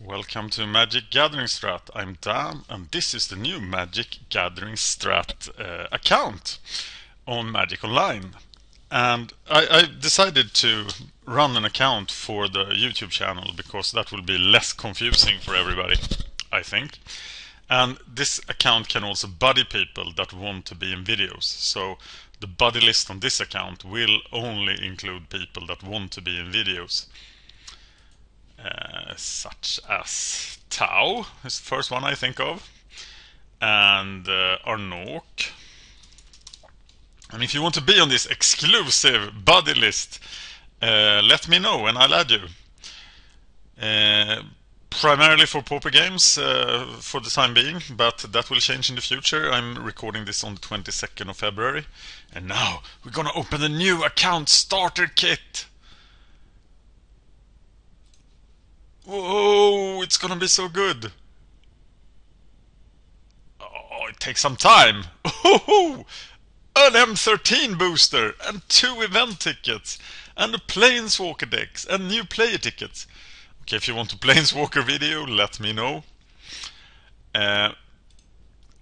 Welcome to Magic Gathering Strat. I'm Dan, and this is the new Magic Gathering Strat account on Magic Online. And I decided to run an account for the YouTube channel because that will be less confusing for everybody, I think. And this account can also buddy people that want to be in videos. So the buddy list on this account will only include people that want to be in videos. Such as Tau is the first one I think of, and Arnok. And if you want to be on this exclusive buddy list, let me know and I'll add you. Primarily for Pauper games for the time being, but that will change in the future. I'm recording this on the 22nd of February. And now we're gonna open the new account starter kit. Whoa, it's gonna be so good. Oh, it takes some time. Oh, an M13 booster and 2 event tickets and a Planeswalker decks and new player tickets. Okay, if you want a Planeswalker video, let me know. And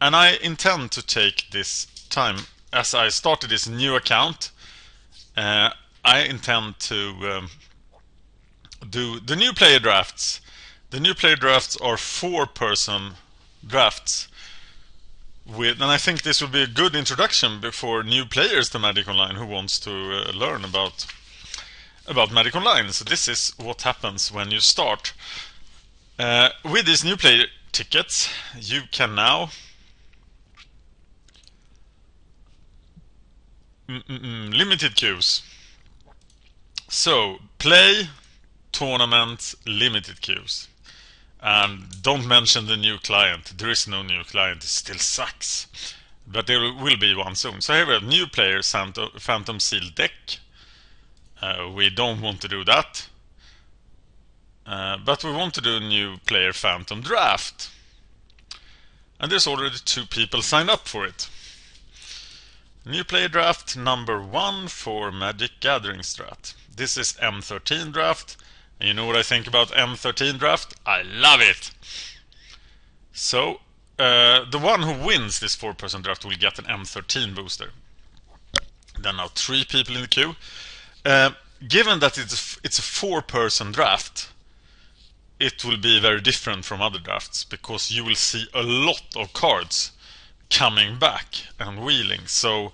I intend to take this time, as I started this new account, I intend to do the new player drafts. The new player drafts are 4-person drafts. And I think this will be a good introduction for new players to Magic Online who wants to learn about Magic Online. So this is what happens when you start. With these new player tickets, you can now limited queues. So play, tournament, limited queues. And don't mention the new client. There is no new client. It still sucks. But there will be one soon. So here we have new player Phantom Seal deck. We don't want to do that. But we want to do a new player Phantom draft. And there's already 2 people signed up for it. New player draft number 1 for Magic Gathering Strat. This is M13 draft. And you know what I think about M13 draft? I love it! So, the one who wins this 4-person draft will get an M13 booster. Then now 3 people in the queue. Given that it's a 4-person draft, it will be very different from other drafts because you will see a lot of cards coming back and wheeling. So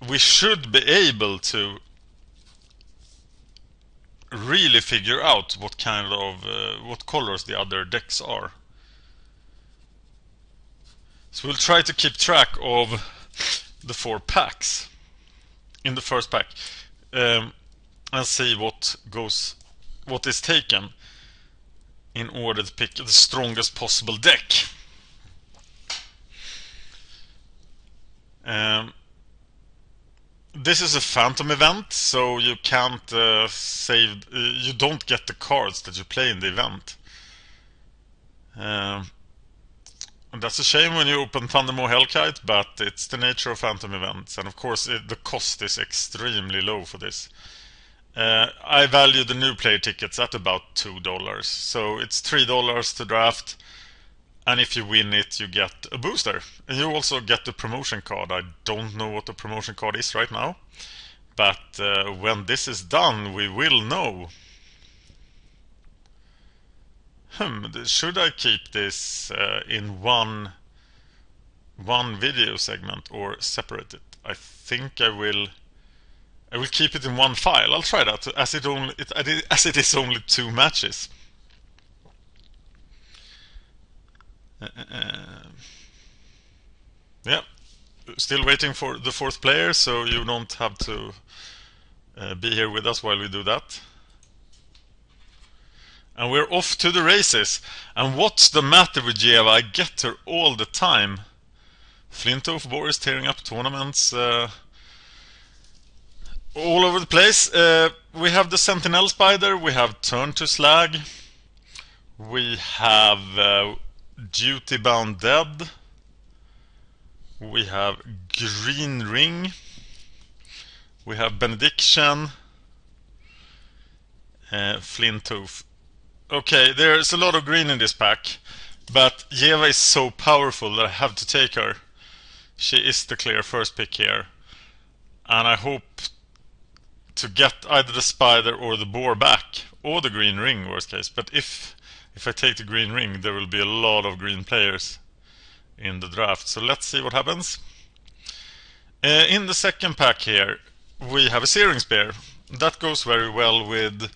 we should be able to really figure out what kind of what colors the other decks are. So we'll try to keep track of the 4 packs in the first pack and see what is taken in order to pick the strongest possible deck. This is a Phantom event, so you can't save. You don't get the cards that you play in the event. And that's a shame when you open Thundermaw Hellkite, but it's the nature of Phantom events. And of course, the cost is extremely low for this. I value the new player tickets at about $2, so it's $3 to draft. And if you win it, you get a booster. And you also get the promotion card. I don't know what the promotion card is right now. But when this is done, we will know. Should I keep this in one video segment or separate it? I think I will keep it in one file. I'll try that, as it is only 2 matches. Yeah, still waiting for the 4th player, so you don't have to be here with us while we do that. And we're off to the races. And what's the matter with Jeva? I get her all the time. Flintoff Boris tearing up tournaments all over the place. We have the Sentinel Spider, we have Turn to Slag, we have Duty Bound Dead, we have Green Ring, we have Benediction, Flintoff Okay, there's a lot of green in this pack, but Yeva is so powerful that I have to take her. She is the clear first pick here. And I hope to get either the spider or the boar back, or the green ring, worst case. But if I take the green ring, there will be a lot of green players in the draft. So let's see what happens. In the second pack here, we have a Searing Spear. That goes very well with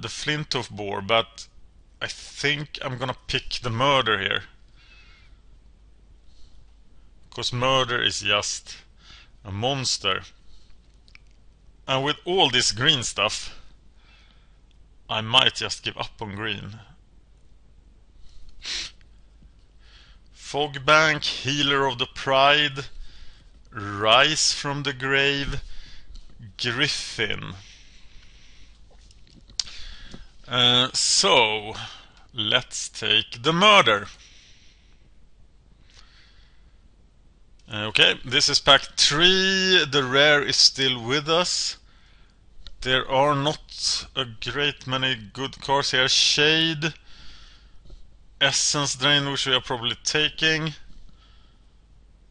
the Flinthoof boar, but I think I'm gonna pick the Murder here. Because Murder is just a monster. And with all this green stuff, I might just give up on green. Fogbank, Healer of the Pride, Rise from the Grave, Griffin. So, let's take the Murder. Okay, this is pack 3. The rare is still with us. There are not a great many good cards here. Shade, Essence Drain, which we are probably taking.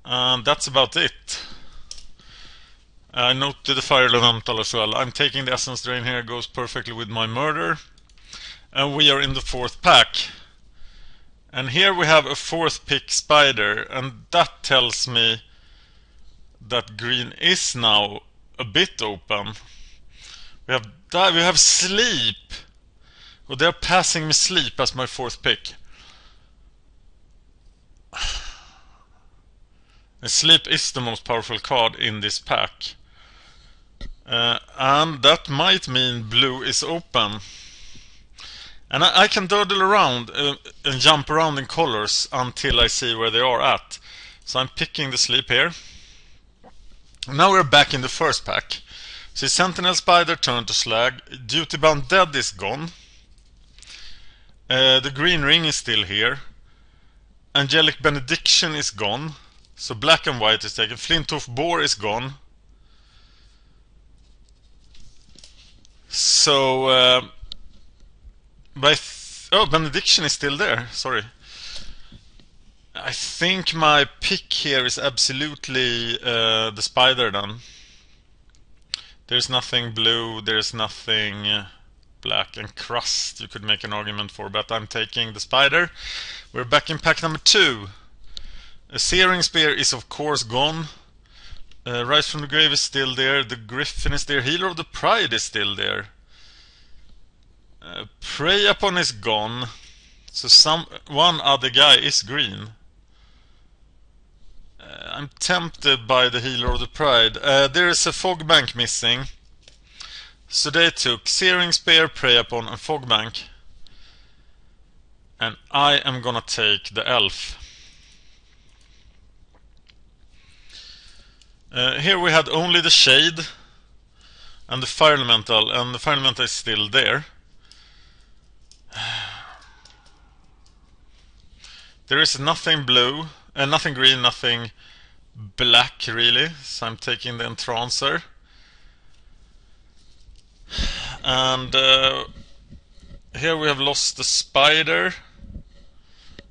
And that's about it. I noted the Fire Elemental as well. I'm taking the Essence Drain here, goes perfectly with my Murder. And we are in the fourth pack. And here we have a fourth pick Spider, and that tells me that green is now a bit open. We have Sleep. Well, they're passing me Sleep as my fourth pick. And Sleep is the most powerful card in this pack. And that might mean blue is open. And I can dawdle around and jump around in colors until I see where they are at. So I'm picking the Sleep here. Now we're back in the first pack. See, Sentinel Spider turned to Slag. Duty Bound Dead is gone. The Green Ring is still here. Angelic Benediction is gone. So black and white is taken. Flinthoof Boar is gone. So... Benediction is still there, sorry. I think my pick here is absolutely the Spider then. There's nothing blue, there's nothing black, and Crust you could make an argument for, but I'm taking the Spider. We're back in pack number 2. A Searing Spear is of course gone. Rise from the Grave is still there, the Griffin is there, Healer of the Pride is still there. Prey Upon is gone. So one other guy is green. I'm tempted by the Healer of the Pride. There is a Fogbank missing. So they took Searing Spear, Prey Upon and Fogbank. And I am gonna take the Elf. Here we had only the Shade and the Fire Elemental, and the Fire Elemental is still there. There is nothing blue, nothing green, nothing black really, so I'm taking the Entrancer. And here we have lost the Spider,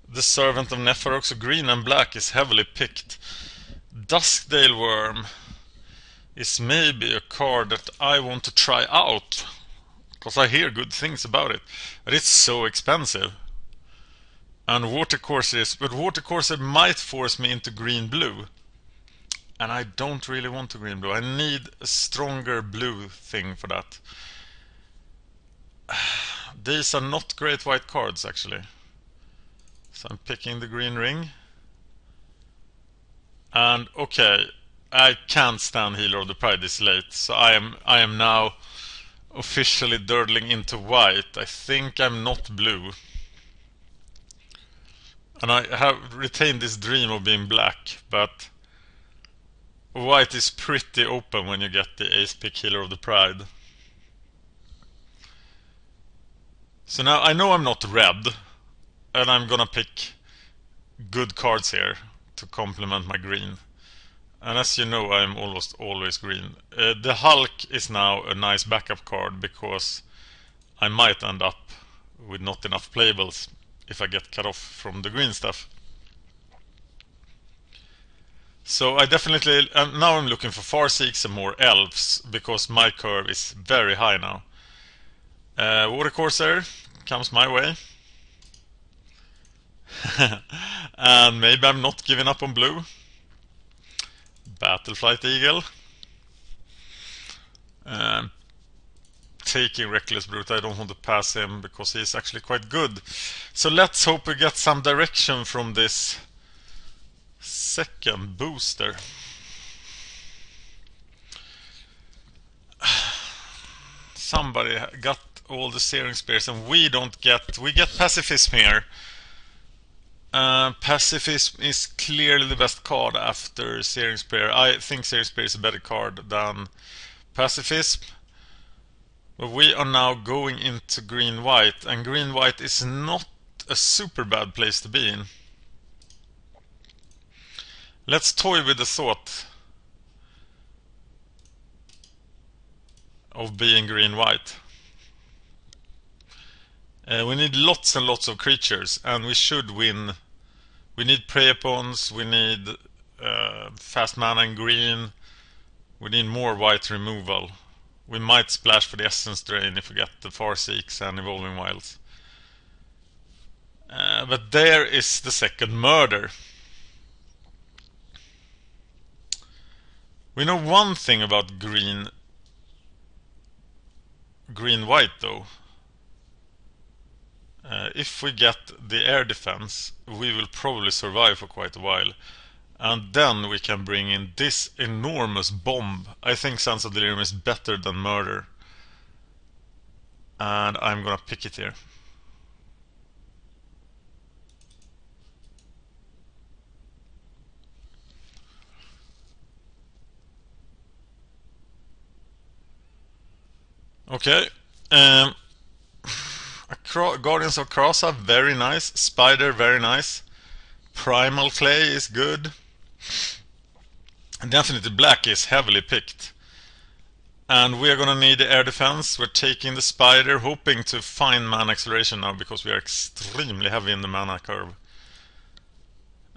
the Servant of Neferok, so green and black is heavily picked. Duskdale Worm is maybe a card that I want to try out, because I hear good things about it, but it's so expensive. And Watercourser but Watercourser might force me into green-blue. And I don't really want a green-blue. I need a stronger blue thing for that. These are not great white cards, actually. So I'm picking the Green Ring. And, okay, I can't stand Healer of the Pride this late. So I am now officially durdling into white. I think I'm not blue. And I have retained this dream of being black, but white is pretty open when you get the ace pick Healer of the Pride. So now I know I'm not red, and I'm gonna pick good cards here to complement my green. And as you know, I'm almost always green. The Hulk is now a nice backup card because I might end up with not enough playables if I get cut off from the green stuff. So I definitely, now I'm looking for Farseeks and more elves, because my curve is very high now. Water Corsair comes my way. And maybe I'm not giving up on blue. Battleflight Eagle. Taking Reckless Brute, I don't want to pass him because he's actually quite good. So let's hope we get some direction from this second booster. Somebody got all the Searing Spears and we don't get... We get Pacifism here. Pacifism is clearly the best card after Searing Spear. I think Searing Spear is a better card than Pacifism. But we are now going into green-white, and green-white is not a super bad place to be in. Let's toy with the thought of being green-white. We need lots and lots of creatures, and we should win. We need Preyapons, we need fast mana in green, we need more white removal. We might splash for the Essence Drain if we get the Farseeks and Evolving Wilds. But there is the second murder. We know one thing about green-white though. If we get the air defense, we will probably survive for quite a while. And then we can bring in this enormous bomb. I think Sands of Delirium is better than Murder. And I'm gonna pick it here. Okay. Guardians of Krasa, very nice. Spider, very nice. Primal Clay is good. Definitely black is heavily picked. And we are gonna need the air defense. We're taking the Spider, hoping to find mana acceleration now because we are extremely heavy in the mana curve.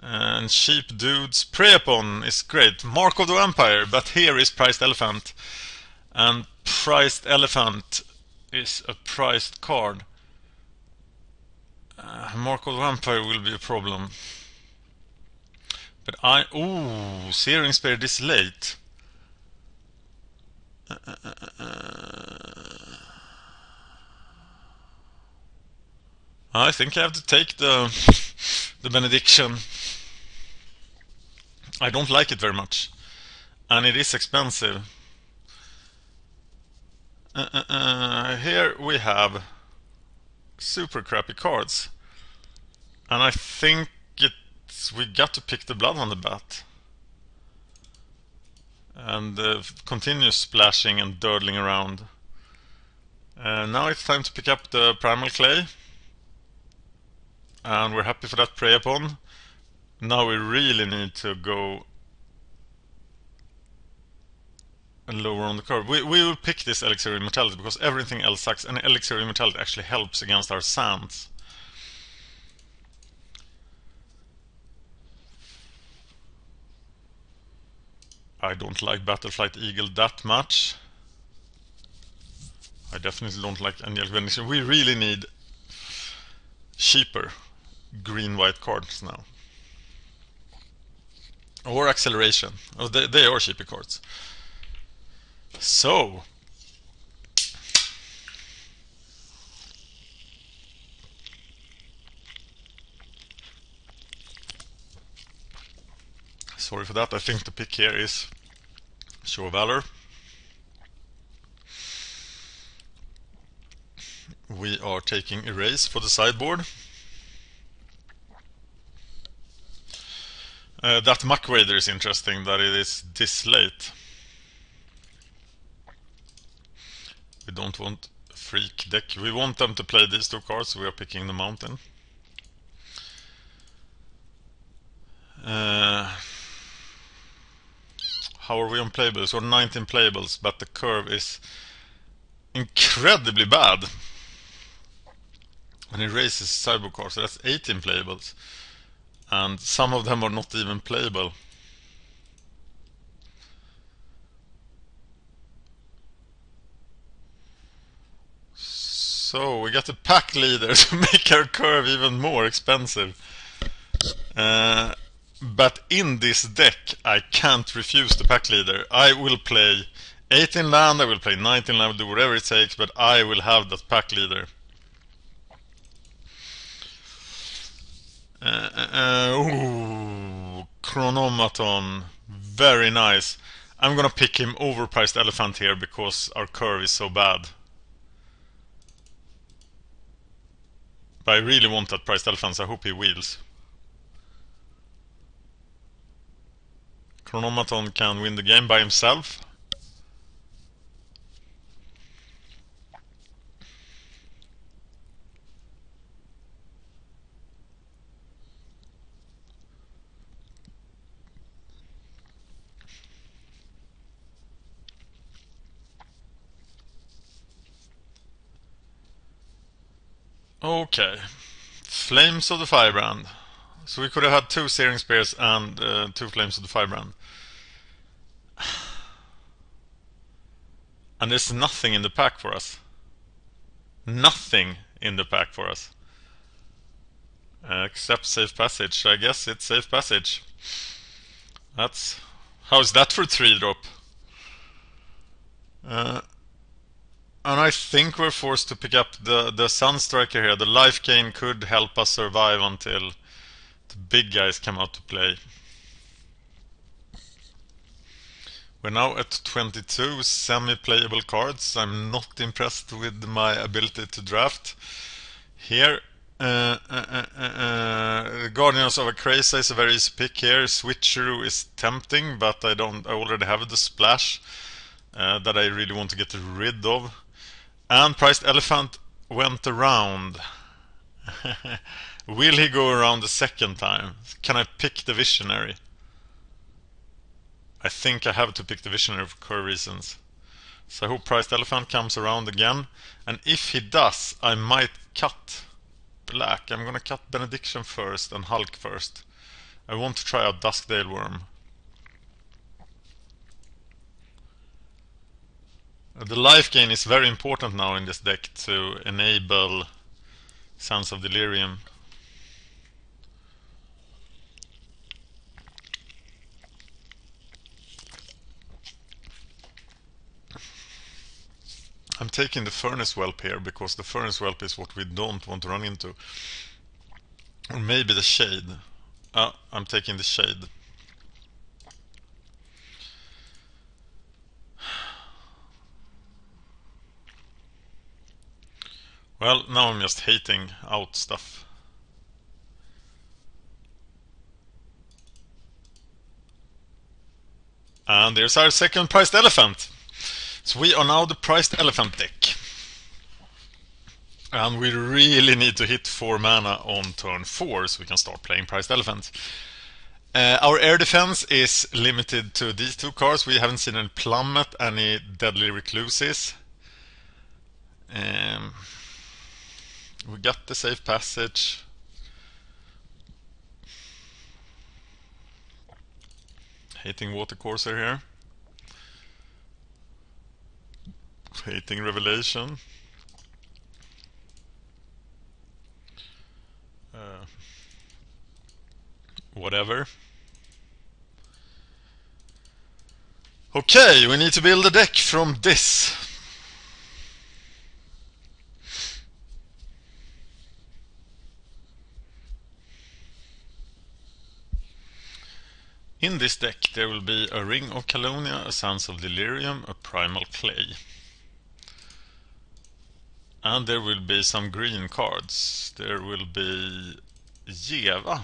And cheap dudes. Preyapon is great. Mark of the Vampire, but here is Priced Elephant. And Priced Elephant is a priced card. Mark of the Vampire will be a problem. But ooh, Searing Spear this late. I think I have to take the Benediction. I don't like it very much. And it is expensive. Here we have super crappy cards. And I think we got to pick the Bloodhound Bat. And continue splashing and durdling around. Now it's time to pick up the Primal Clay. And we're happy for that Preyapon. Now we really need to go and lower on the curve. We will pick this Elixir of Immortality because everything else sucks, and Elixir of Immortality actually helps against our sands. I don't like Battleflight Eagle that much. I definitely don't like Angelic Benediction. We really need cheaper green-white cards now. Or acceleration. Oh, they are cheaper cards. So sorry for that. I think the pick here is Show of Valor. We are taking Erase for the sideboard. That Muck Raider is interesting, that it is this late. We don't want a freak deck. We want them to play these two cards, so we are picking the Mountain. How are we on playables? We're 19 playables, but the curve is incredibly bad. And he raises sideboard cards, so that's 18 playables. And some of them are not even playable. So we got a pack leader to make our curve even more expensive. But in this deck, I can't refuse the pack leader. I will play 18 land, I will play 19 land, I will do whatever it takes, but I will have that pack leader. Ooh, Chronomaton, very nice. I'm gonna pick him over Priced Elephant here because our curve is so bad. But I really want that Priced Elephant, so I hope he wheels. Chronomaton can win the game by himself. Okay, Flames of the Firebrand. So we could have had 2 Searing Spears and 2 Flames of the Firebrand. And there's nothing in the pack for us. Nothing in the pack for us. Except Safe Passage. I guess it's Safe Passage. That's... How's that for 3-drop? And I think we're forced to pick up the Sunstriker here. The life gain could help us survive until the big guys come out to play. We're now at 22 semi-playable cards. I'm not impressed with my ability to draft. Here, Guardians of Akrasia is a very easy pick here. Switcheroo is tempting, but I already have the splash that I really want to get rid of. And Priced Elephant went around. Will he go around the second time? Can I pick the Visionary? I think I have to pick the Visionary for curve reasons. So I hope Priced Elephant comes around again. And if he does, I might cut black. I'm gonna cut Benediction first and Hulk first. I want to try out Duskdale Worm. The life gain is very important now in this deck to enable Sands of Delirium. I'm taking the Furnace Whelp here because the Furnace Whelp is what we don't want to run into. Or maybe the Shade. I'm taking the Shade. Well, now I'm just hating out stuff. And there's our second Priced Elephant. So we are now the Priced Elephant deck. And we really need to hit 4 mana on turn 4 so we can start playing Priced Elephant. Our air defense is limited to these 2 cards. We haven't seen any Plummet, any Deadly Recluses. We got the Safe Passage. Hating Watercourser here. Hating Revelation. Whatever. Okay, we need to build a deck from this. In this deck there will be a Ring of Calonia, a Sands of Delirium, a Primal Clay. And there will be some green cards. There will be Jeva.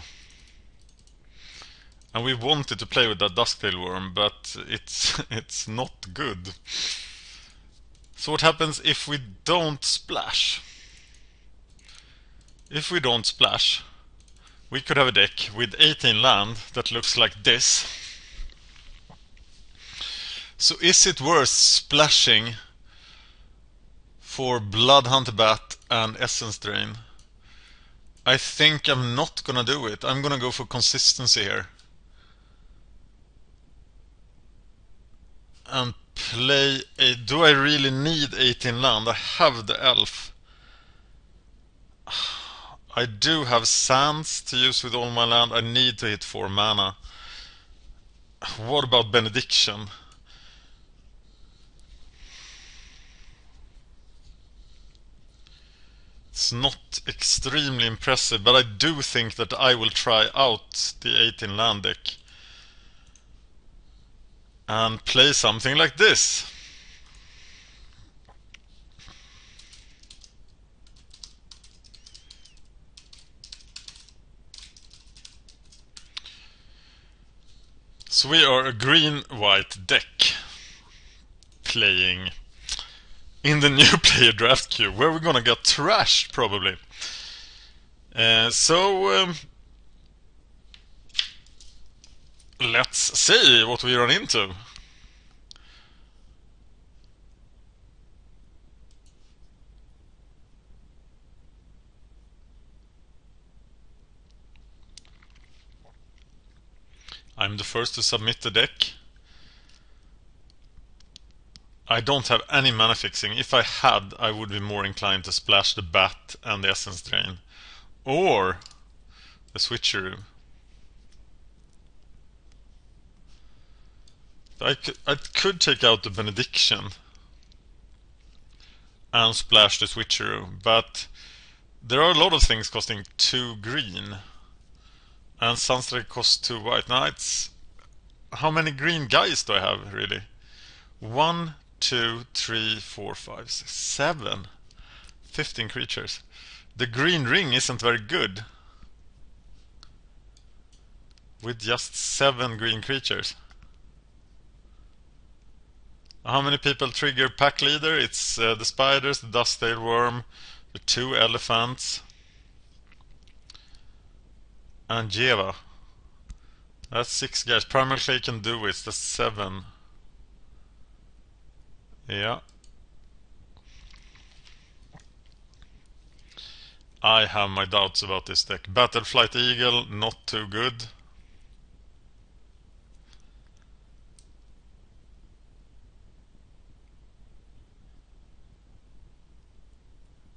And we wanted to play with that Duskdale Worm, but it's not good. So what happens if we don't splash? If we don't splash, we could have a deck with 18 land that looks like this. So is it worth splashing for Bloodhunt Bat and Essence Drain I think I'm not gonna do it. I'm gonna go for consistency here. And play a... Do I really need 18 land? I have the elf. I do have sands to use with all my land. I need to hit 4 mana. What about benediction? It's not extremely impressive, but I do think that I will try out the 18 land deck and play something like this. So we are a green-white deck playing in the new player draft queue, where we're gonna get trashed probably. Let's see what we run into. I'm the first to submit the deck. I don't have any mana fixing. If I had, I would be more inclined to splash the bat and the essence drain. Or the switcheroo. I could take out the benediction and splash the switcheroo, but there are a lot of things costing 2 green. And Sunstrike costs 2 white. Now it's... How many green guys do I have, really? 1, 2, 3, 4, 5, 6, 7. 15 creatures. The green ring isn't very good. With just 7 green creatures. How many people trigger pack leader? It's the spiders, the dust-tailed worm, the 2 elephants, and Jeva. That's 6 guys. Primal Clay can do it. That's 7. Yeah. I have my doubts about this deck. Battleflight Eagle, not too good.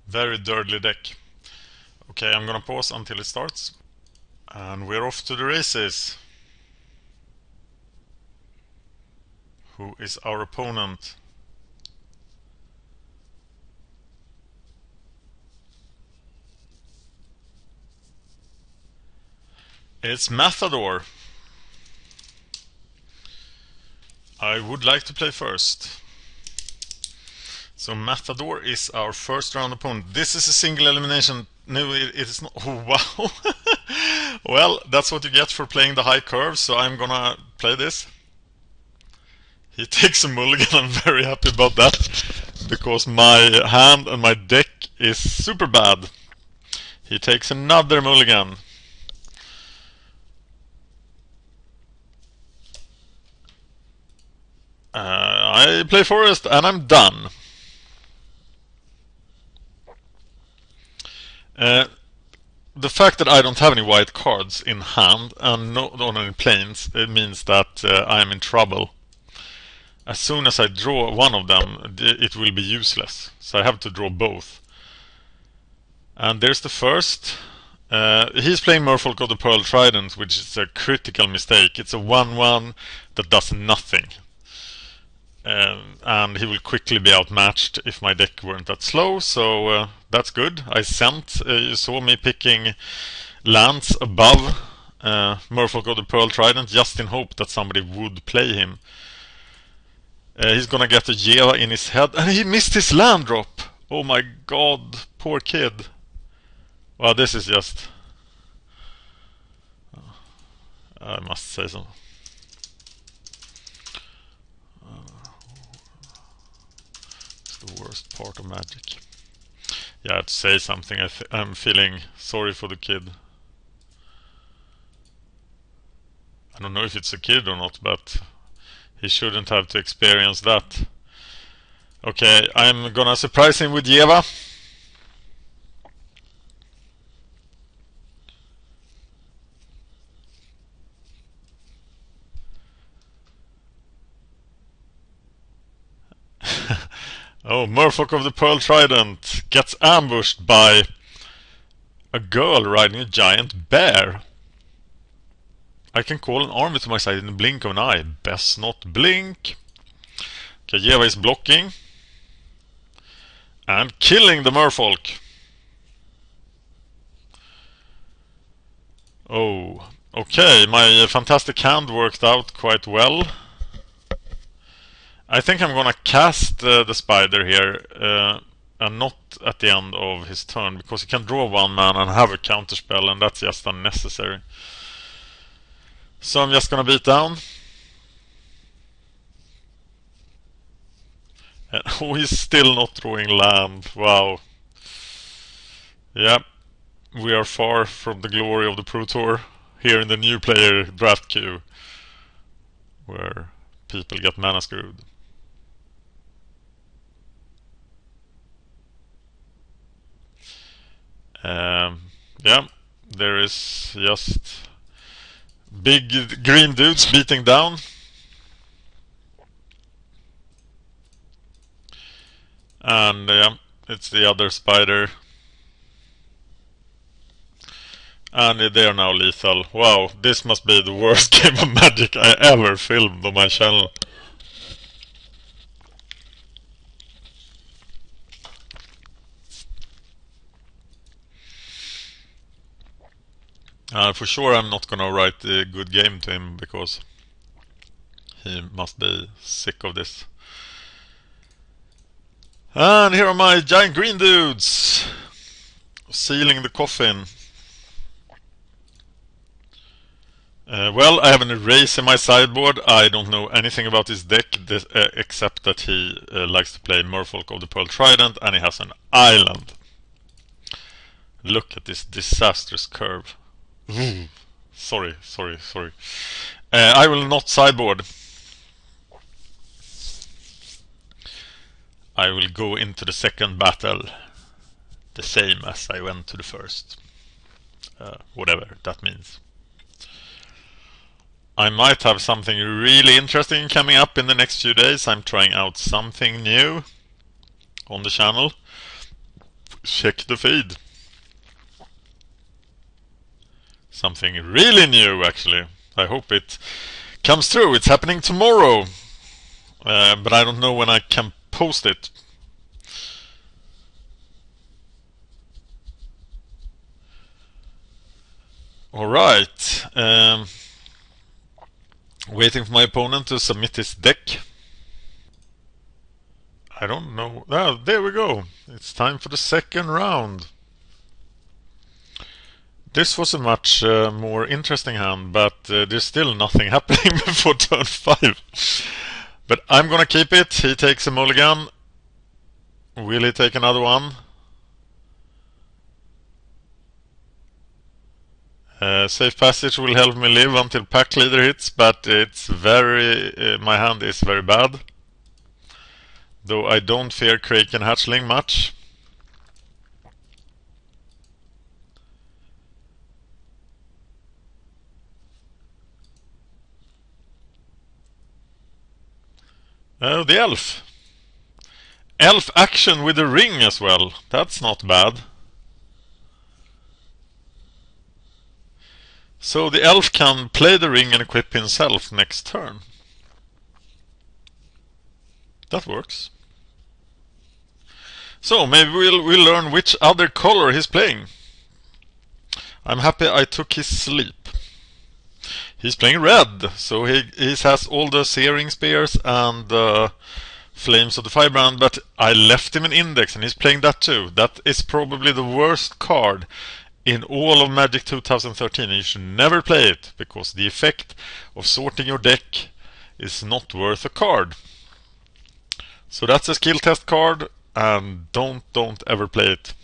Very dirty deck. Okay, I'm gonna pause until it starts. And we're off to the races. Who is our opponent? It's Matador. I would like to play first. So Matador is our first round opponent. This is a single elimination. No, it is not. Oh, wow. Well, that's what you get for playing the high curve, so I'm gonna play this. He takes a mulligan. I'm very happy about that, because my hand and my deck is super bad. He takes another mulligan. I play forest and I'm done. The fact that I don't have any white cards in hand and not on any planes, it means that I am in trouble. As soon as I draw one of them, it will be useless. So I have to draw both. And there's the first. He's playing Merfolk of the Pearl Trident, which is a critical mistake. It's a 1/1 that does nothing. And he will quickly be outmatched if my deck weren't that slow, so that's good. I sent, you saw me picking lands above Merfolk of the Pearl Trident just in hope that somebody would play him. He's gonna get a Jeva in his head, and he missed his land drop! Oh my god, poor kid. Well, this is just... I must say so. The worst part of Magic. Yeah, I have to say something. I'm feeling sorry for the kid. I don't know if it's a kid or not, but he shouldn't have to experience that. Okay, I'm gonna surprise him with Jeva. Oh, Merfolk of the Pearl Trident gets ambushed by a girl riding a giant bear. I can call an army to my side in the blink of an eye. Best not blink. Kajeva is blocking. And killing the Merfolk. Oh, okay, my fantastic hand worked out quite well. I think I'm gonna cast the spider here, and not at the end of his turn, because he can draw one man and have a counterspell, and that's just unnecessary. So I'm just gonna beat down. And oh, he's still not drawing land. Wow. Yep. We are far from the glory of the Pro Tour here in the new player draft queue, where people get mana screwed. Yeah, there is just big green dudes beating down. And yeah, it's the other spider. And they are now lethal. Wow, this must be the worst game of Magic I ever filmed on my channel. For sure I'm not gonna write a good game to him, because he must be sick of this. And here are my giant green dudes sealing the coffin. Well, I have an erase in my sideboard. I don't know anything about his deck, except that he likes to play Merfolk of the Pearl Trident, and he has an island. Look at this disastrous curve. Sorry. I will not sideboard. I will go into the second battle the same as I went to the first. Whatever that means. I might have something really interesting coming up in the next few days. I'm trying out something new on the channel. Check the feed. Something really new, actually. I hope it comes through. It's happening tomorrow. But I don't know when I can post it. Alright. Waiting for my opponent to submit his deck. I don't know. Ah, there we go. It's time for the second round. This was a much more interesting hand, but there's still nothing happening before turn 5. But I'm gonna keep it. He takes a mulligan. Will he take another one? Safe Passage will help me live until Pack Leader hits, but it's very... my hand is very bad. Though I don't fear Kraken Hatchling much. The elf. Elf action with a ring as well. That's not bad. So the elf can play the ring and equip himself next turn. That works. So maybe we'll learn which other color he's playing. I'm happy I took his sleep. He's playing red, so he has all the Searing Spears and the Flames of the Firebrand, but I left him an Index and he's playing that too. That is probably the worst card in all of Magic 2013, and you should never play it, because the effect of sorting your deck is not worth a card. So that's a skill test card, and don't ever play it.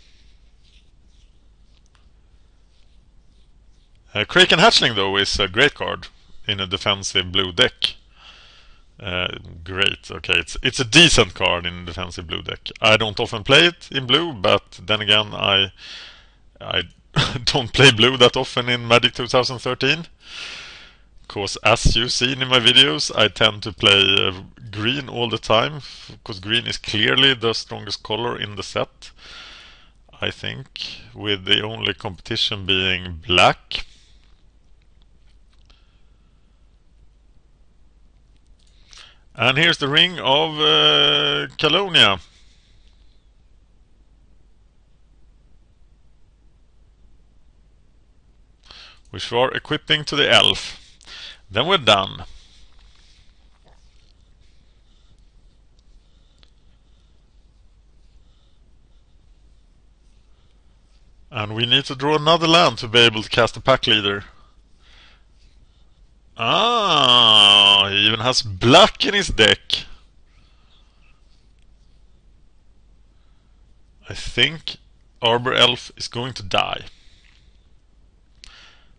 Kraken Hatchling, though, is a great card in a defensive blue deck. Great, okay, it's a decent card in a defensive blue deck. I don't often play it in blue, but then again, I don't play blue that often in Magic 2013. because as you've seen in my videos, I tend to play green all the time, because green is clearly the strongest color in the set, I think, with the only competition being black. And here's the ring of Calonia. Which we are equipping to the elf. Then we're done. And we need to draw another land to be able to cast a pack leader. Ah, he even has black in his deck. I think Arbor Elf is going to die.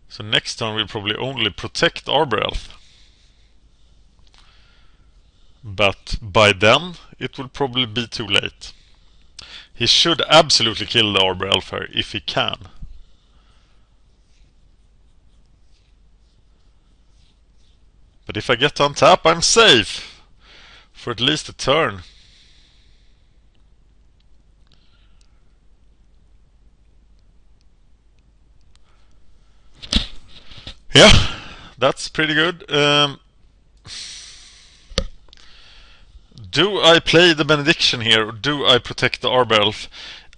So next turn we'll probably only protect Arbor Elf. But by then it will probably be too late. He should absolutely kill the Arbor Elf here if he can. But if I get to untap, I'm safe for at least a turn. Yeah, that's pretty good. Do I play the Benediction here, or do I protect the Arbor Elf?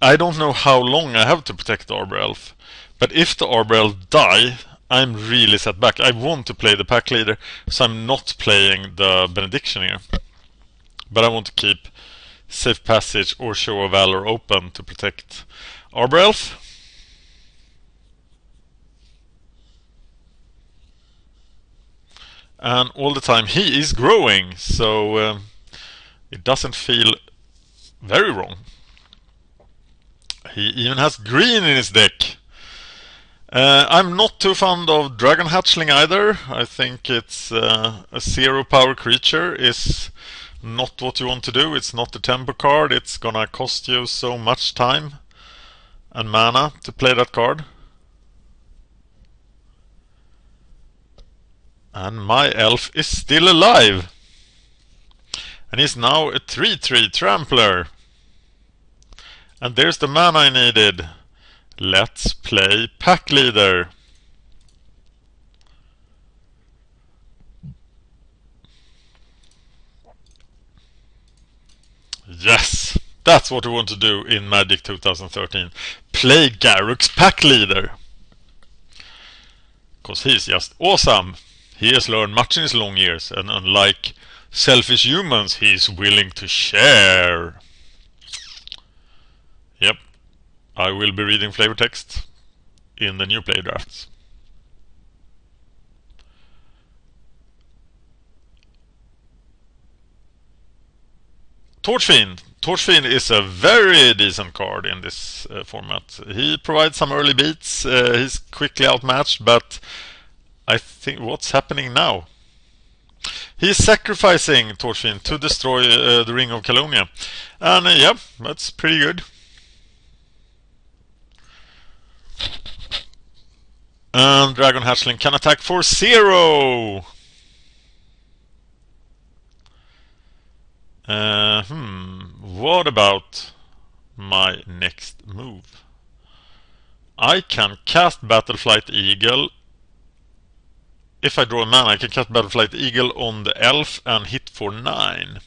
I don't know how long I have to protect the Arbor Elf. But if the Arbor Elf die, I'm really set back. I want to play the pack leader, so I'm not playing the Benediction here. But I want to keep Safe Passage or Show of Valor open to protect Arbor Elf. And all the time he is growing, so it doesn't feel very wrong. He even has green in his deck. I'm not too fond of Dragon Hatchling either. I think it's a 0 power creature is not what you want to do. It's not a tempo card. It's gonna cost you so much time and mana to play that card. And my elf is still alive. And he's now a 3/3 Trampler. And there's the mana I needed. Let's play Pack Leader. Yes! That's what we want to do in Magic 2013. Play Garruk's Pack Leader. Because he's just awesome. He has learned much in his long years, and unlike selfish humans, he's willing to share. Yep, I will be reading flavor text in the new play drafts. Torchfiend. Torchfiend is a very decent card in this format. He provides some early beats, he's quickly outmatched, but I think what's happening now? He's sacrificing Torchfiend to destroy the Ring of Calonia. And yeah, that's pretty good. And Dragon Hatchling can attack for 0! What about my next move? I can cast Battleflight Eagle. If I draw a mana, I can cast Battleflight Eagle on the elf and hit for 9.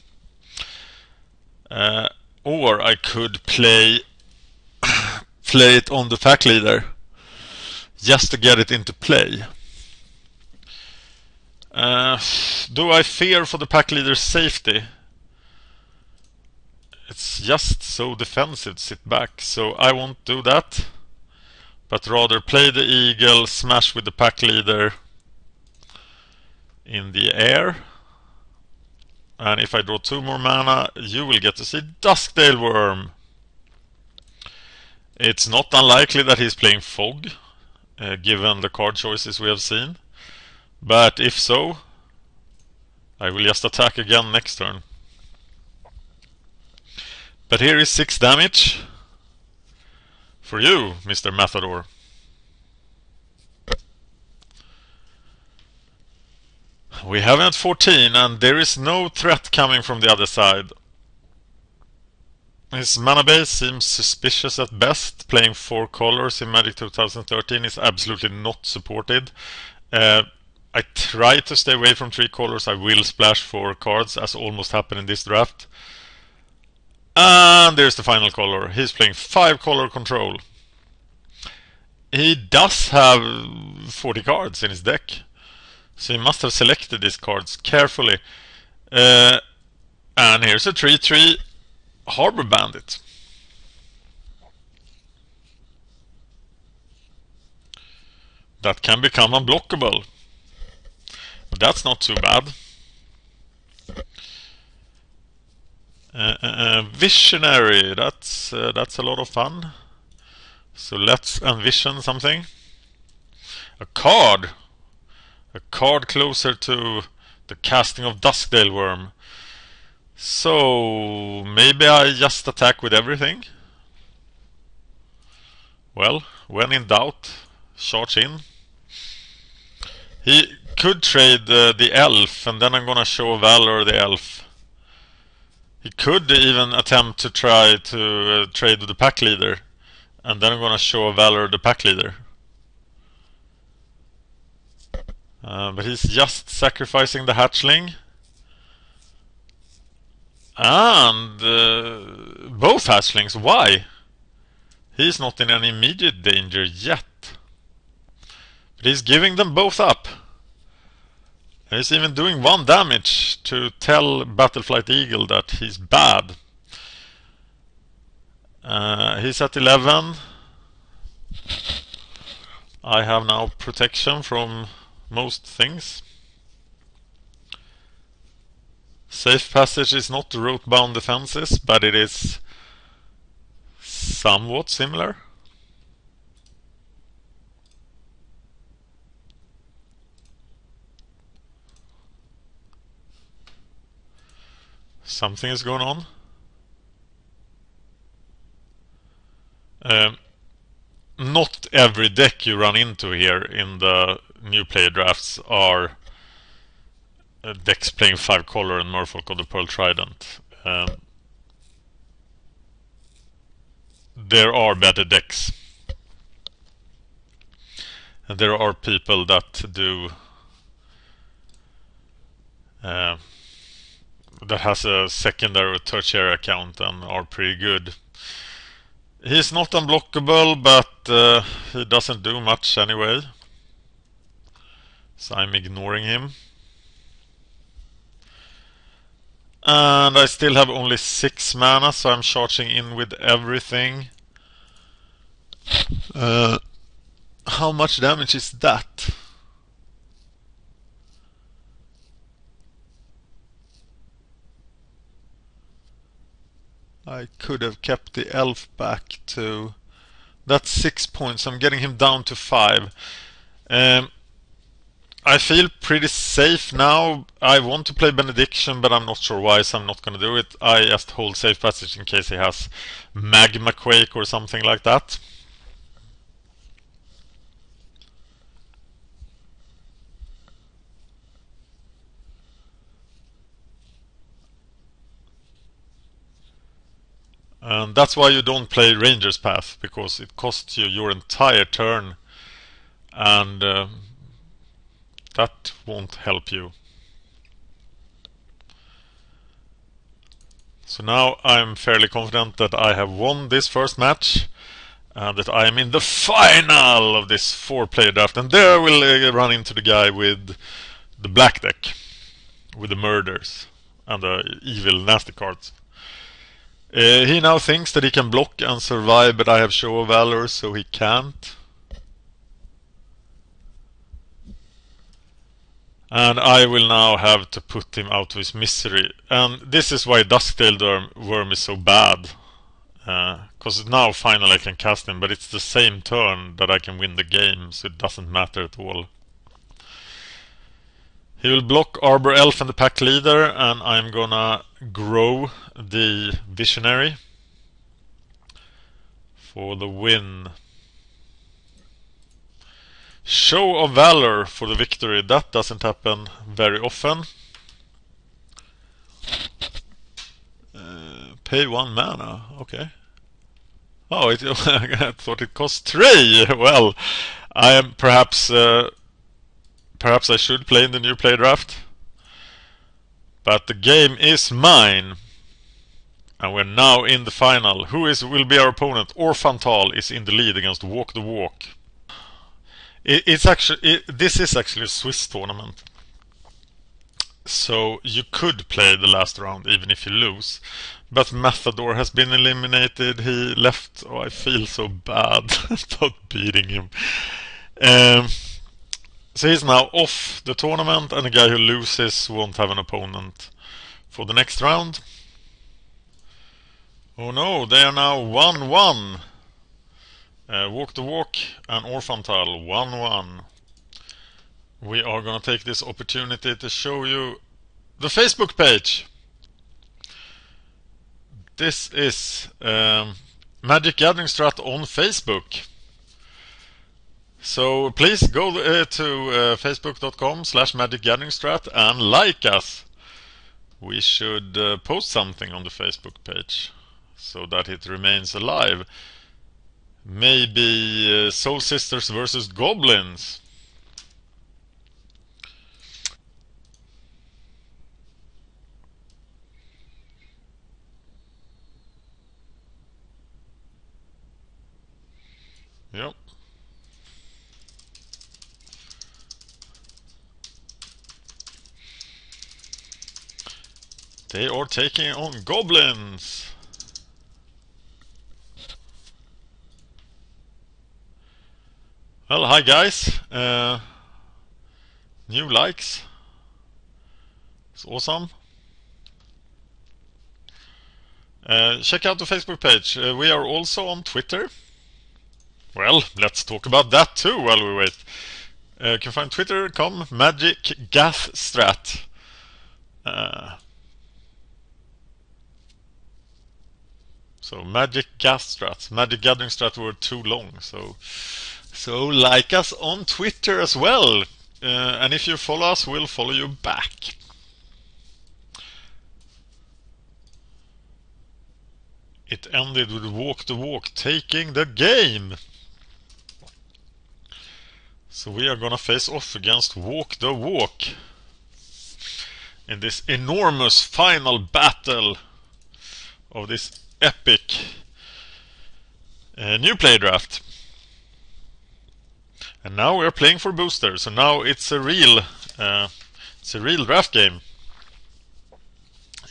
Or I could play it on the pack leader just to get it into play. Do I fear for the pack leader's safety? It's just so defensive to sit back, so I won't do that. But rather play the eagle, smash with the pack leader in the air. And if I draw 2 more mana, you will get to see Duskdale Worm. It's not unlikely that he's playing Fog, given the card choices we have seen. But if so, I will just attack again next turn. But here is 6 damage for you, Mr. Matador. We have him at 14, and there is no threat coming from the other side. His mana base seems suspicious at best. Playing 4 colors in Magic 2013 is absolutely not supported. I try to stay away from 3 colors. I will splash 4 cards, as almost happened in this draft. And there's the final color. He's playing 5 color control. He does have 40 cards in his deck, so he must have selected these cards carefully. And here's a 3/3 Harbor Bandit. That can become unblockable. But that's not too bad. Visionary, that's a lot of fun. So let's envision something. A card closer to the casting of Duskdale Worm. So maybe I just attack with everything. Well, when in doubt, charge in. He could trade the elf, and then I'm gonna show Valor the elf. He could even attempt to try to trade with the pack leader, and then I'm gonna show Valor the pack leader. But he's just sacrificing the hatchling. And both hatchlings. Why? He's not in any immediate danger yet. But he's giving them both up. He's even doing 1 damage to tell Battleflight Eagle that he's bad. He's at 11. I have now protection from most things. Safe Passage is not rote-bound defenses, but it is somewhat similar. Something is going on. Not every deck you run into here in the new player drafts are decks playing 5 color and Merfolk of the Pearl Trident. There are better decks. And there are people that do that has a secondary or tertiary account and are pretty good. He's not unblockable, but he doesn't do much anyway. So I'm ignoring him. And I still have only 6 mana, so I'm charging in with everything. How much damage is that? I could have kept the elf back to... That's 6 points. I'm getting him down to 5. I feel pretty safe now. I want to play Benediction, but I'm not sure why, so I'm not going to do it. I just hold Safe Passage in case he has Magma Quake or something like that. And that's why you don't play Ranger's Path, because it costs you your entire turn, and that won't help you. So now I'm fairly confident that I have won this first match, and that I am in the final of this 4-player draft. And there we'll run into the guy with the black deck, with the murders and the evil nasty cards. He now thinks that he can block and survive, but I have Show of Valor, so he can't. And I will now have to put him out of his misery. And this is why Duskdale Worm is so bad. Because now finally I can cast him, but it's the same turn that I can win the game, so it doesn't matter at all. He will block Arbor Elf and the pack leader, and I'm gonna grow the Visionary for the win. Show of Valor for the victory. That doesn't happen very often. Pay 1 mana. Okay. Oh, I thought it cost 3. Well, I am perhaps I should play in the new play draft. But the game is mine. And we're now in the final. Who will be our opponent? Orphantal is in the lead against Walk the Walk. This is actually a Swiss tournament. So you could play the last round even if you lose. But Matador has been eliminated. He left. Oh, I feel so bad about beating him. So he's now off the tournament, and the guy who loses won't have an opponent for the next round. Oh no, they are now 1-1. Walk the Walk and Orphantal 1-1. We are gonna take this opportunity to show you the Facebook page. This is Magic Gathering Strat on Facebook. So please go to facebook.com/magicgatheringstrat and like us. We should post something on the Facebook page so that it remains alive. Maybe Soul Sisters versus Goblins. Yep. They are taking on Goblins. Well, hi guys. New likes. It's awesome. Check out the Facebook page. We are also on Twitter. Well, let's talk about that too while we wait. You can find Twitter.com magicgathstrat. So Magic Gathstrat. Magic Gathering Strat were too long, so like us on Twitter as well. And if you follow us, we'll follow you back. It ended with Walk the Walk taking the game. So we are gonna face off against Walk the Walk in this enormous final battle of this epic new play draft. And now we're playing for booster, so now it's a real draft game,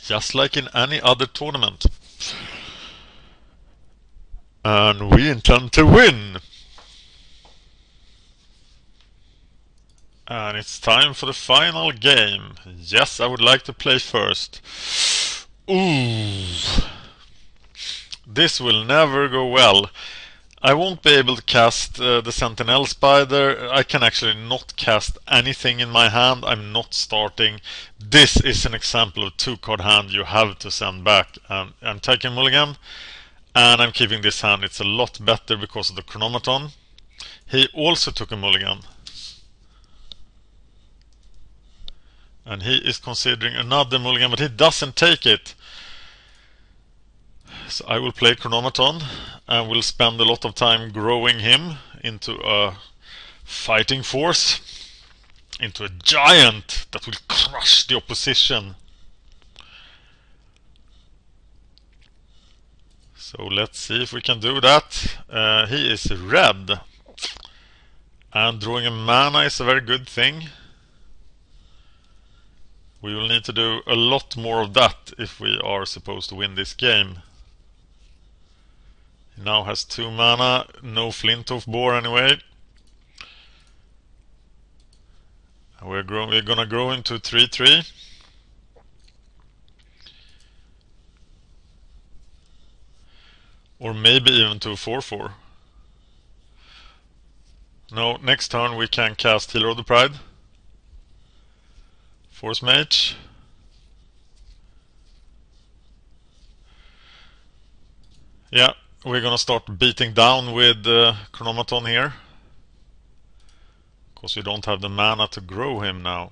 just like in any other tournament. And we intend to win. And it's time for the final game. Yes, I would like to play first. Ooh. This will never go well. I won't be able to cast the Sentinel Spider. I can actually not cast anything in my hand. I'm not starting. This is an example of 2-card hand you have to send back. I'm taking mulligan. And I'm keeping this hand. It's a lot better because of the Chronomaton. He also took a mulligan. And he is considering another mulligan, but he doesn't take it. So I will play Chronomaton and will spend a lot of time growing him into a fighting force. Into a giant that will crush the opposition. So let's see if we can do that. He is red. And drawing a mana is a very good thing. We will need to do a lot more of that if we are supposed to win this game. He now has 2 mana, no Flinthoof Boar anyway. And we're gonna grow into 3/3. Or maybe even to 4/4. No, next turn we can cast Healer of the Pride. Force Mage. Yeah, we're gonna start beating down with Chronomaton here. because you don't have the mana to grow him now.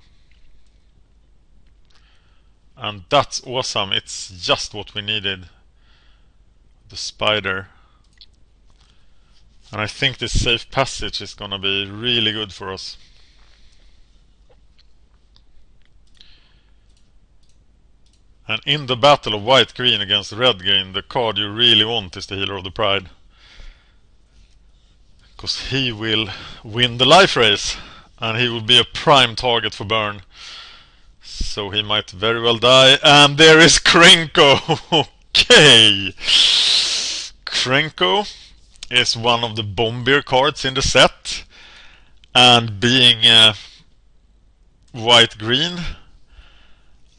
And that's awesome. It's just what we needed. The spider. And I think this safe passage is gonna be really good for us. And in the battle of white-green against red-green, the card you really want is the Healer of the Pride. Because he will win the life race. And he will be a prime target for burn. So he might very well die. And there is Krenko! Okay! Krenko is one of the bombier cards in the set. And being white-green,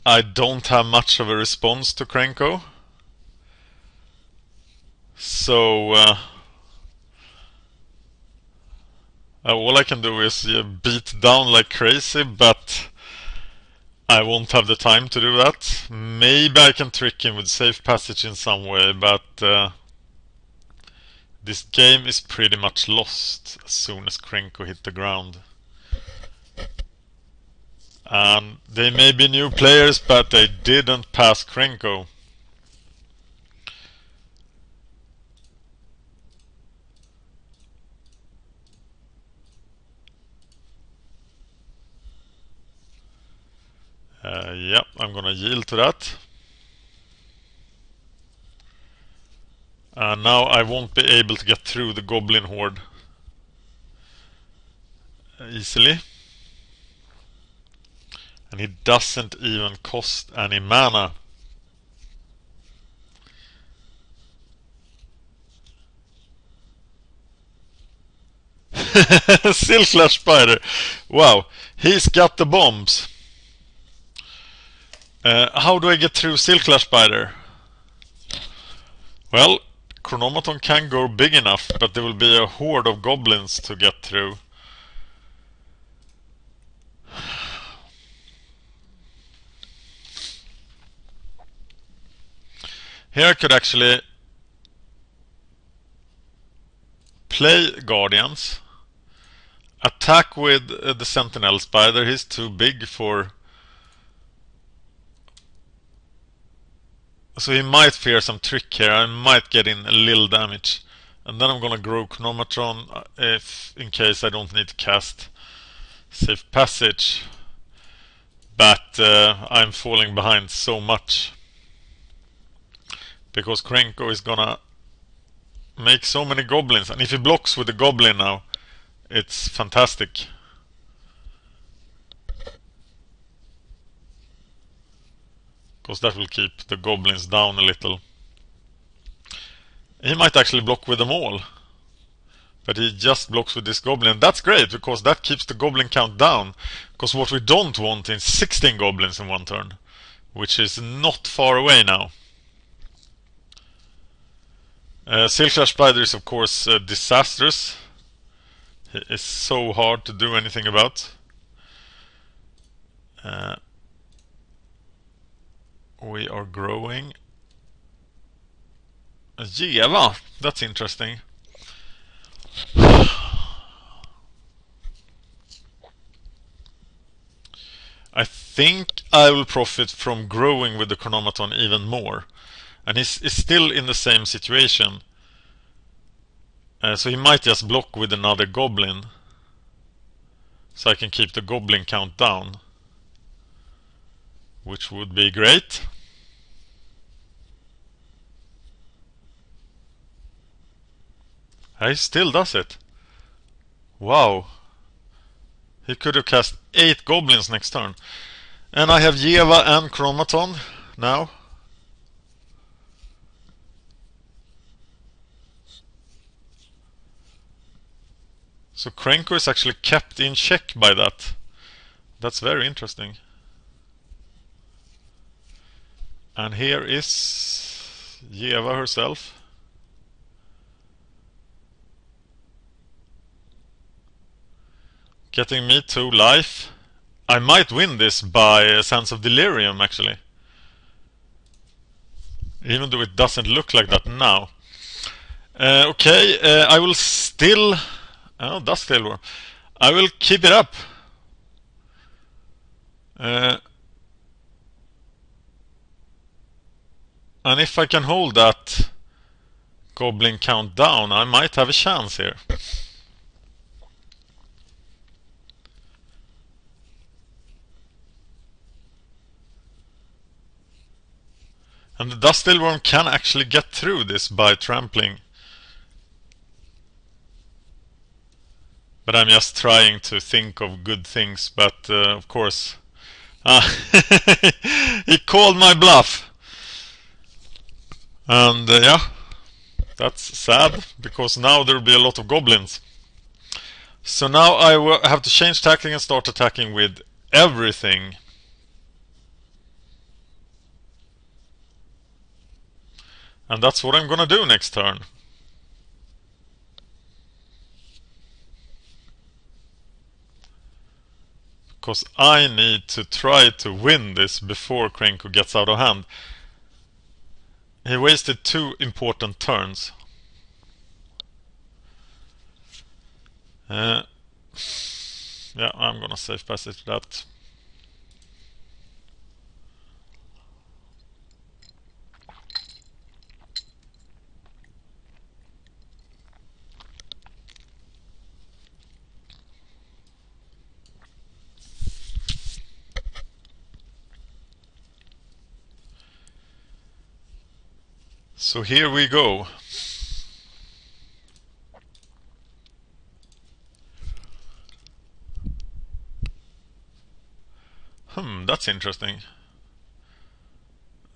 I don't have much of a response to Krenko. So all I can do is beat down like crazy, but I won't have the time to do that. Maybe I can trick him with safe passage in some way, but this game is pretty much lost as soon as Krenko hit the ground. And they may be new players, but they didn't pass Krenko. Yep, I'm gonna yield to that. And now I won't be able to get through the Goblin Horde easily. And he doesn't even cost any mana. Silklash Spider. Wow, he's got the bombs. How do I get through Silklash Spider? Well, Chronomaton can go big enough, but there will be a horde of goblins to get through. Here I could actually play Guardians, attack with the Sentinel Spider. He's too big for... So he might fear some trick here. I might get in a little damage. And then I'm gonna grow Chronomatron if in case I don't need to cast Safe Passage. But I'm falling behind so much. Because Krenko is gonna make so many goblins. And if he blocks with the goblin now, it's fantastic. Because that will keep the goblins down a little. He might actually block with them all. But he just blocks with this goblin. That's great, because that keeps the goblin count down. Because what we don't want is 16 goblins in one turn. Which is not far away now. Silklash Spider is of course disastrous. He is so hard to do anything about. We are growing. Jeva, that's interesting. I think I will profit from growing with the Chronomaton even more. And he's still in the same situation. So he might just block with another goblin. So I can keep the goblin count down. Which would be great. He still does it. Wow. He could have cast 8 goblins next turn. And I have Jeva and Chronomaton now. So Krenko is actually kept in check by that. That's very interesting. And here is Jeva herself. Getting me 2 life. I might win this by a Sense of Delirium actually. Even though it doesn't look like that now. Okay, I will still... Oh, Dusktail Worm. I will keep it up. And if I can hold that goblin count down, I might have a chance here. And the Dusty Worm can actually get through this by trampling. But I'm just trying to think of good things, but of course... he called my bluff. And yeah, that's sad, because now there will be a lot of goblins. So now I will have to change tactic and start attacking with everything. And that's what I'm gonna do next turn. Because I need to try to win this before Krenko gets out of hand. He wasted 2 important turns. Yeah, I'm gonna save passage that. So here we go. That's interesting.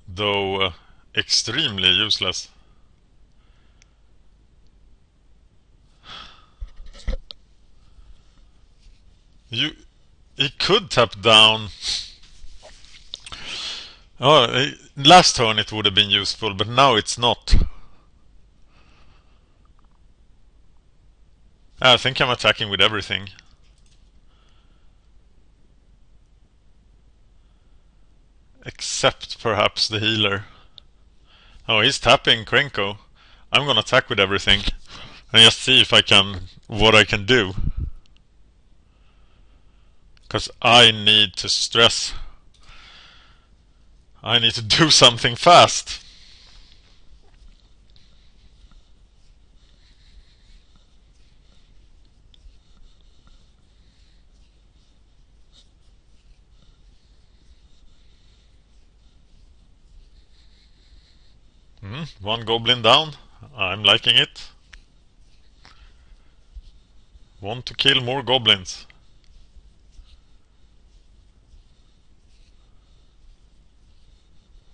Though extremely useless. He could tap down. Oh, last turn it would have been useful, but now it's not. I think I'm attacking with everything. Except perhaps the healer. Oh, he's tapping Krenko. I'm gonna attack with everything. And just see if what I can do. Because I need to stress. I need to do something fast. One goblin down. I'm liking it. Want to kill more goblins.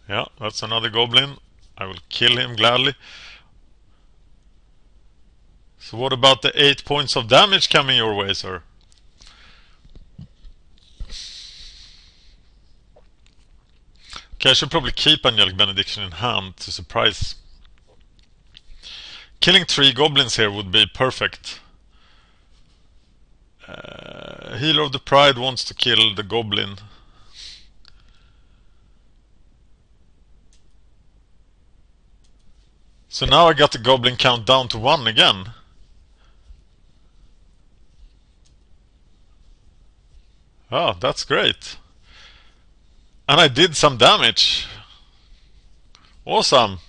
Yeah, that's another goblin. I will kill him gladly. So what about the 8 points of damage coming your way, sir? Okay, I should probably keep Angelic Benediction in hand to surprise. Killing 3 goblins here would be perfect. Healer of the Pride wants to kill the goblin. So now I got the goblin count down to 1 again. Oh, that's great. And I did some damage. Awesome.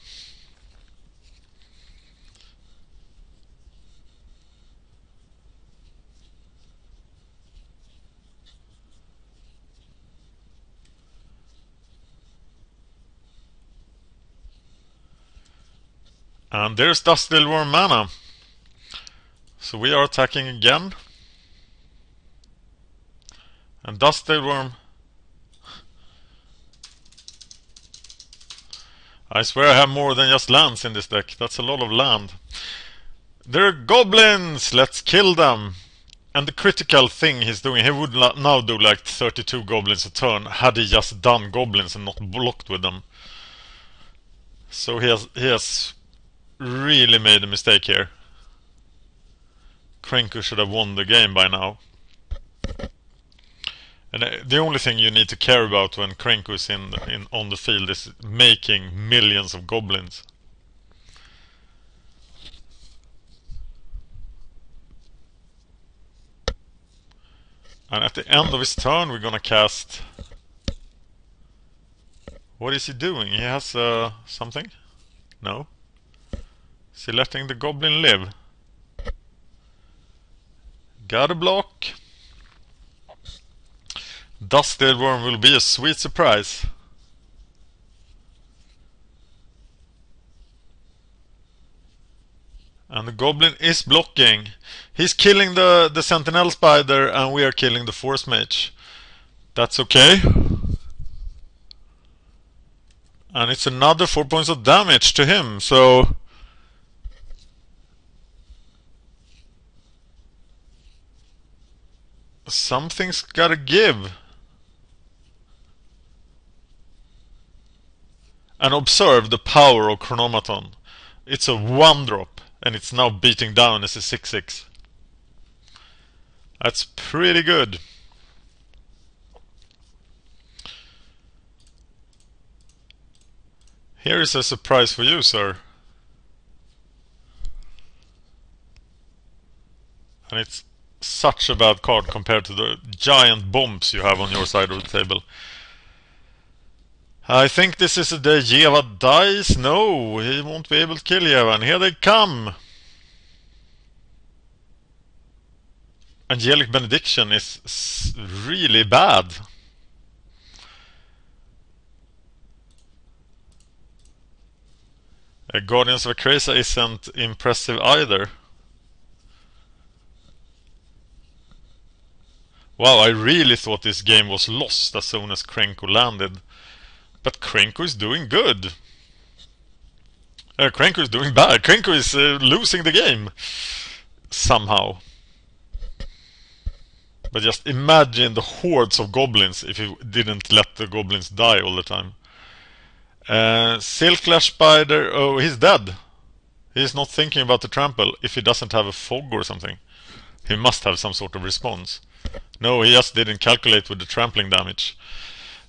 And there's Dusty Worm mana. So we are attacking again. And Dusty Worm. I swear I have more than just lands in this deck. That's a lot of land. There are goblins! Let's kill them! And the critical thing he's doing, he would now do like 32 goblins a turn had he just done goblins and not blocked with them. So he has really made a mistake here. Krenko should have won the game by now. And the only thing you need to care about when Krenko is on the field is making millions of goblins. And at the end of his turn, we're gonna cast... What is he doing? He has something? No. Is he letting the goblin live? Got a block. Dusted Worm will be a sweet surprise. And the goblin is blocking. He's killing the sentinel spider and we are killing the force mage. That's okay. And it's another 4 points of damage to him, so... Something's gotta give. And observe the power of Chronomaton. It's a 1-drop, and it's now beating down as a 6/6. That's pretty good. Here is a surprise for you, sir. And it's such a bad card compared to the giant bombs you have on your side of the table. I think this is the day Jeva dies. No, he won't be able to kill Jeva. And here they come. Angelic Benediction is really bad. Guardians of Akresa isn't impressive either. Wow, I really thought this game was lost as soon as Krenko landed. But Krenko is doing good. Krenko is doing bad. Krenko is losing the game. Somehow. But just imagine the hordes of goblins if you didn't let the goblins die all the time. Silklash Spider, oh, he's dead. He's not thinking about the trample if he doesn't have a fog or something. He must have some sort of response. No, he just didn't calculate with the trampling damage.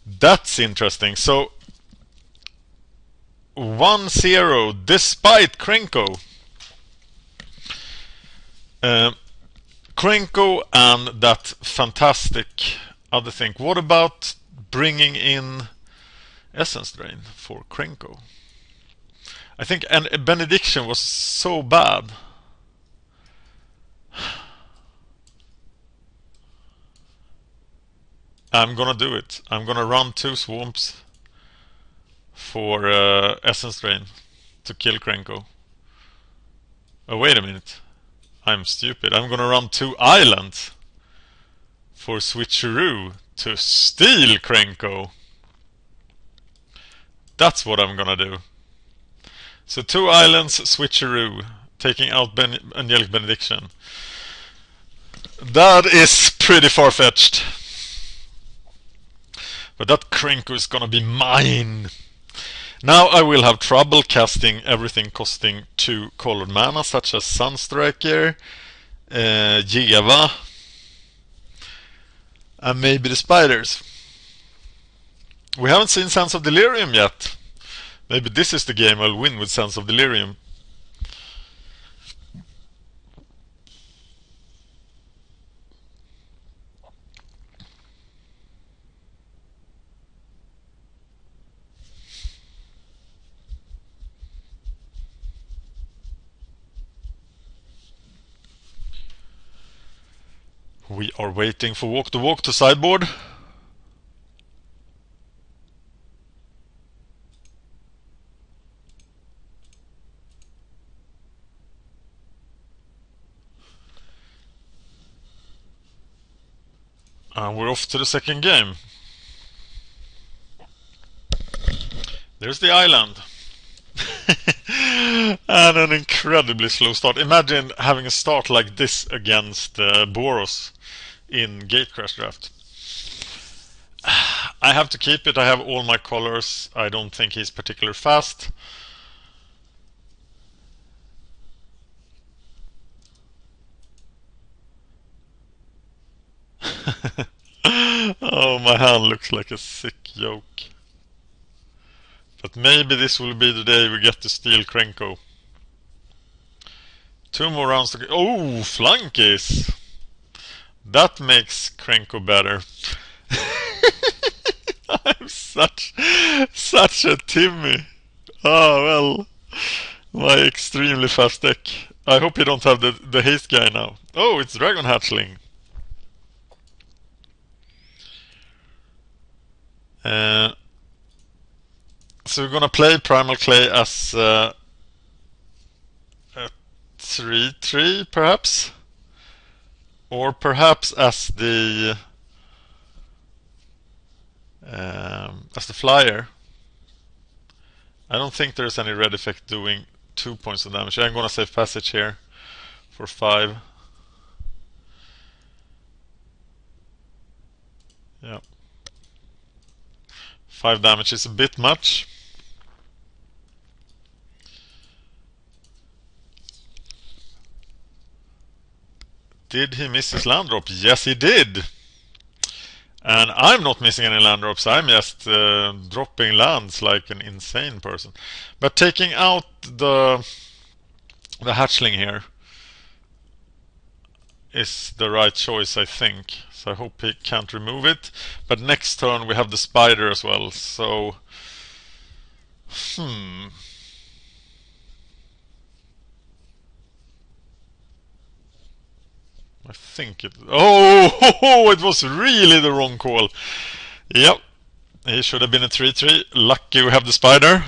That's interesting. So 1-0 despite Krenko. Krenko and that fantastic other thing. What about bringing in Essence Drain for Krenko? I think a Benediction was so bad. I'm gonna do it. I'm gonna run 2 swamps for Essence Drain to kill Krenko. Oh, wait a minute. I'm stupid. I'm gonna run 2 islands for Switcheroo to steal Krenko. That's what I'm gonna do. So 2 islands, Switcheroo, taking out Angelic Benediction. That is pretty far-fetched. But that Krenko is gonna be mine. Now I will have trouble casting everything costing 2 colored mana, such as Sunstriker, Jeva, and maybe the spiders. We haven't seen Sands of Delirium yet. Maybe this is the game I'll win with Sands of Delirium. We are waiting for Walk the Walk to sideboard. And we're off to the second game. There's the island. And an incredibly slow start. Imagine having a start like this against Boros in Gatecrash Draft. I have to keep it. I have all my colors. I don't think he's particularly fast. Oh, my hand looks like a sick joke. But maybe this will be the day we get to steal Krenko. 2 more rounds to go. Oh, Flunkies! That makes Krenko better. I'm such a Timmy. Oh well, my extremely fast deck. I hope you don't have the haste guy now. Oh, it's Dragon Hatchling. So we're gonna play Primal Clay as a 3/3 perhaps? Or perhaps as the flyer. I don't think there's any red effect doing 2 points of damage. I'm gonna save passage here for 5. Yeah. 5 damage is a bit much. Did he miss his land drop? Yes, he did. And I'm not missing any land drops. I'm just dropping lands like an insane person. But taking out the hatchling here is the right choice, I think. So I hope he can't remove it. But next turn we have the spider as well. So I think it... Oh, it was really the wrong call. Yep. He should have been a 3/3. Lucky we have the spider.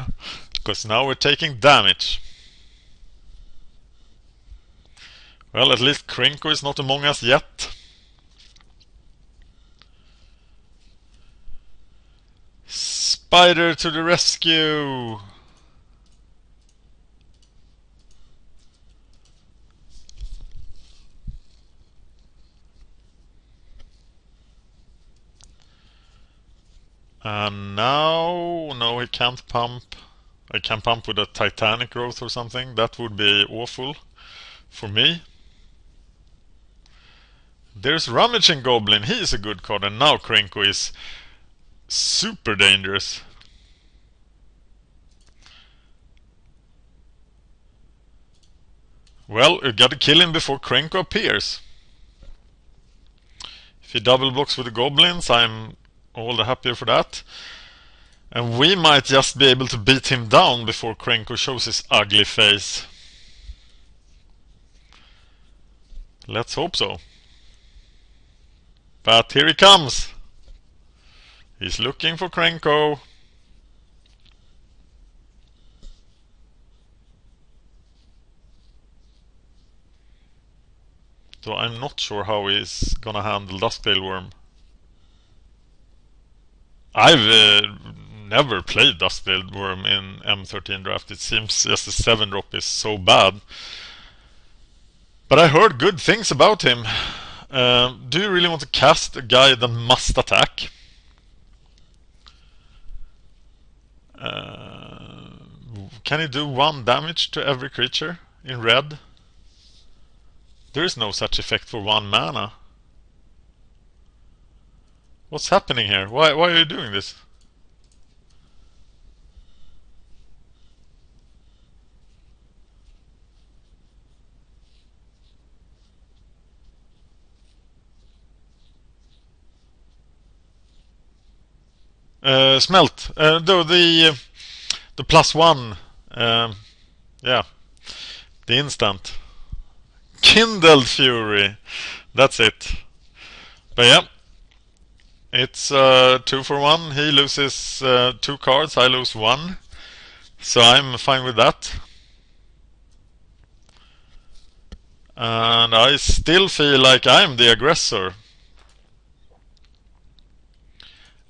Because now we're taking damage. Well, at least Krenko is not among us yet. Spider to the rescue! And now, no, he can't pump. I can pump with a Titanic Growth or something. That would be awful for me. There's Rummaging Goblin. He is a good card. And now Krenko is super dangerous. Well, you gotta kill him before Krenko appears. If he double blocks with the goblins, I'm all the happier for that. And we might just be able to beat him down before Krenko shows his ugly face. Let's hope so. But here he comes. He's looking for Krenko. So I'm not sure how he's gonna handle Duskveil Worm. I've never played Duskveil Worm in M13 draft. It seems just the 7-drop is so bad. But I heard good things about him. Do you really want to cast a guy that must attack? Can he do 1 damage to every creature in red? There is no such effect for 1 mana. What's happening here? Why are you doing this? Smelt. The +1. Yeah. The instant. Kindled Fury. That's it. But yeah. It's 2 for 1. He loses 2 cards. I lose 1. So I'm fine with that. And I still feel like I'm the aggressor.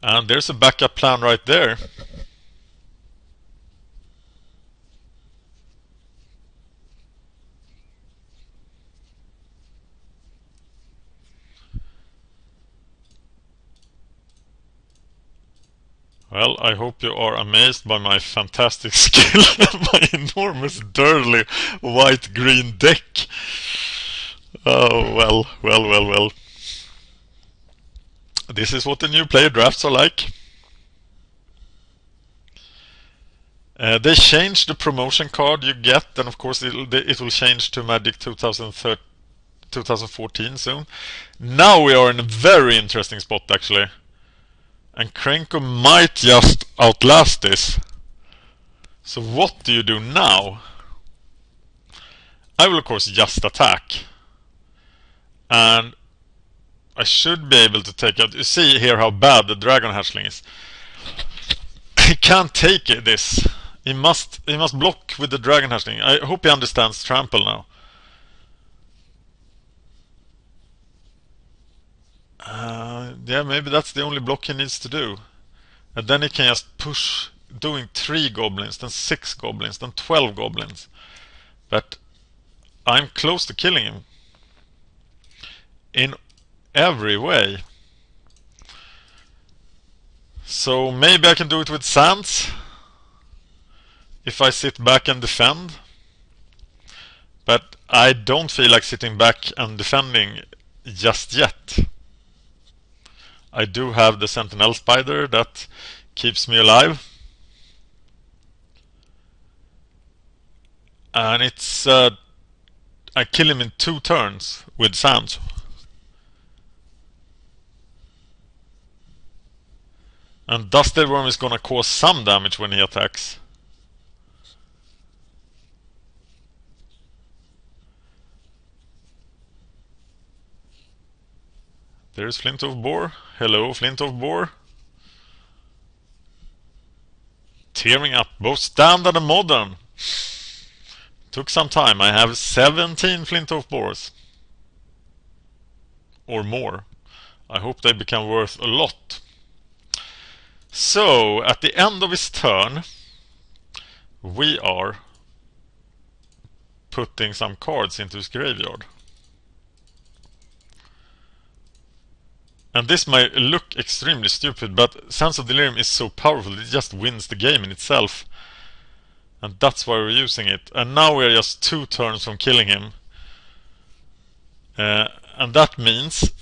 And there's a backup plan right there. Well, I hope you are amazed by my fantastic skill and my enormous dirty white-green deck. Oh, well. This is what the new player drafts are like. They changed the promotion card you get, and of course it will change to Magic 2013 2014 soon. Now we are in a very interesting spot actually. And Krenko might just outlast this. So what do you do now? I will of course just attack. And I should be able to take out... You see here how bad the Dragon Hatchling is. He can't take this. He must block with the Dragon Hatchling. I hope he understands Trample now. Yeah, maybe that's the only block he needs to do. And then he can just push, doing 3 goblins, then 6 goblins, then 12 goblins. But I'm close to killing him. In every way. So maybe I can do it with Sands. If I sit back and defend. But I don't feel like sitting back and defending just yet. I do have the Sentinel Spider that keeps me alive. And it's... I kill him in 2 turns with Sands. And Dusted Worm is gonna cause some damage when he attacks. There's Flint of Boar. Hello, Flint of Boar. Tearing up both standard and modern. Took some time. I have 17 Flint of Boars. Or more. I hope they become worth a lot. So, at the end of his turn, we are putting some cards into his graveyard. And this might look extremely stupid, but Sands of Delirium is so powerful, it just wins the game in itself. And that's why we're using it. And now we're just 2 turns from killing him. And that means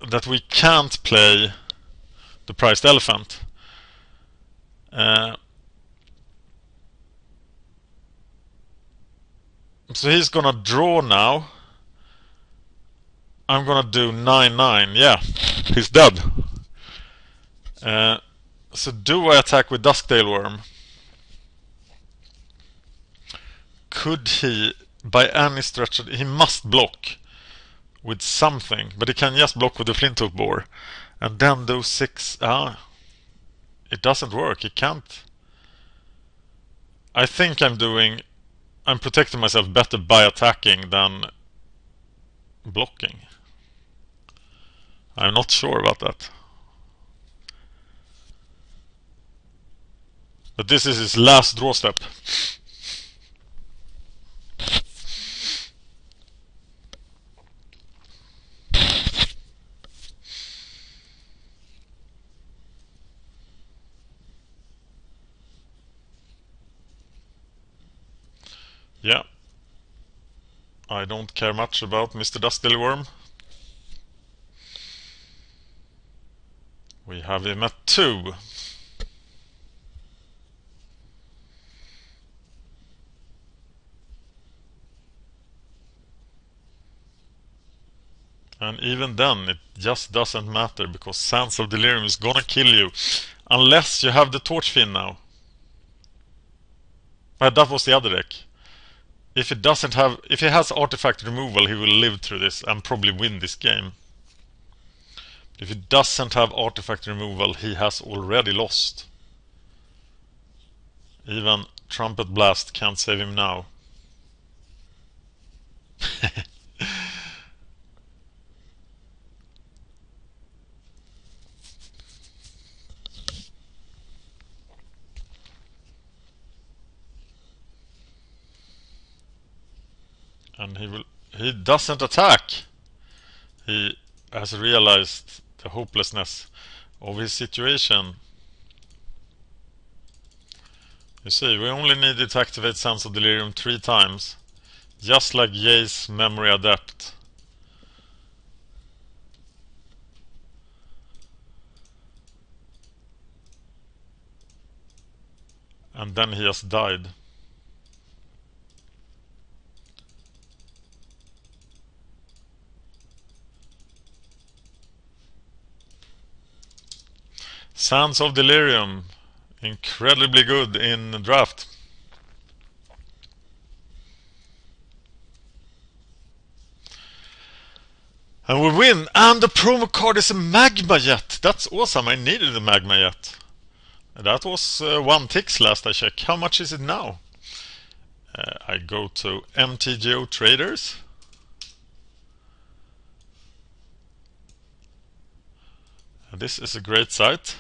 that we can't play the Prized Elephant. So he's gonna draw now. I'm gonna do 9/9. Yeah, he's dead. So do I attack with Dusktail Worm? Could he, by any stretch, he must block with something, but he can just block with the Flint of Boar. And then those 6... it doesn't work, he can't. I think I'm protecting myself better by attacking than blocking. I'm not sure about that. But this is his last draw step. Yeah. I don't care much about Mr. Dusktail Worm. We have him at 2. And even then, it just doesn't matter, because Sands of Delirium is gonna kill you. Unless you have the Torchfiend now. But that was the other deck. If he has artifact removal, he will live through this and probably win this game. If he doesn't have artifact removal, he has already lost. Even Trumpet Blast can't save him now. And he doesn't attack. He has realized the hopelessness of his situation. You see, we only needed to activate Sands of Delirium 3 times. Just like Jace Memory Adept. And then he just died. Sands of Delirium, incredibly good in draft. And we win, and the promo card is a Magma Jet. That's awesome, I needed a Magma Jet. That was 1 ticks last I checked. How much is it now? I go to MTGO Traders. This is a great site.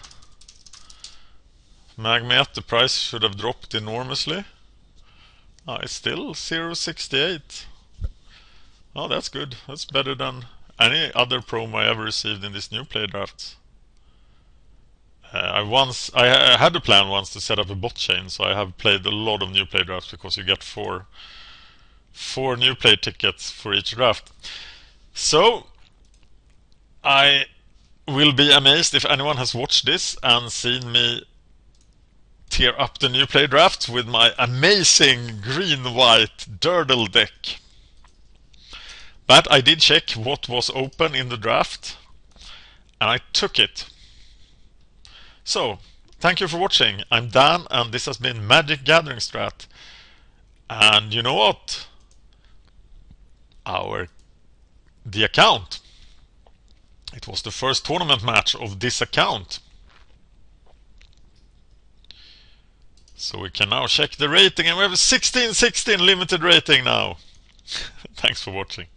Magmet, the price should have dropped enormously. It's still 0.68. Oh, that's good. That's better than any other promo I ever received in this new play draft. I had a plan once to set up a bot chain, so I have played a lot of new play drafts because you get four new play tickets for each draft. So I will be amazed if anyone has watched this and seen me tear up the new play draft with my amazing green-white Durdle deck. But I did check what was open in the draft, and I took it. So, thank you for watching. I'm Dan, and this has been Magic Gathering Strat. And you know what? The account. It was the first tournament match of this account. So we can now check the rating, and we have a 16-16 limited rating now. Thanks for watching.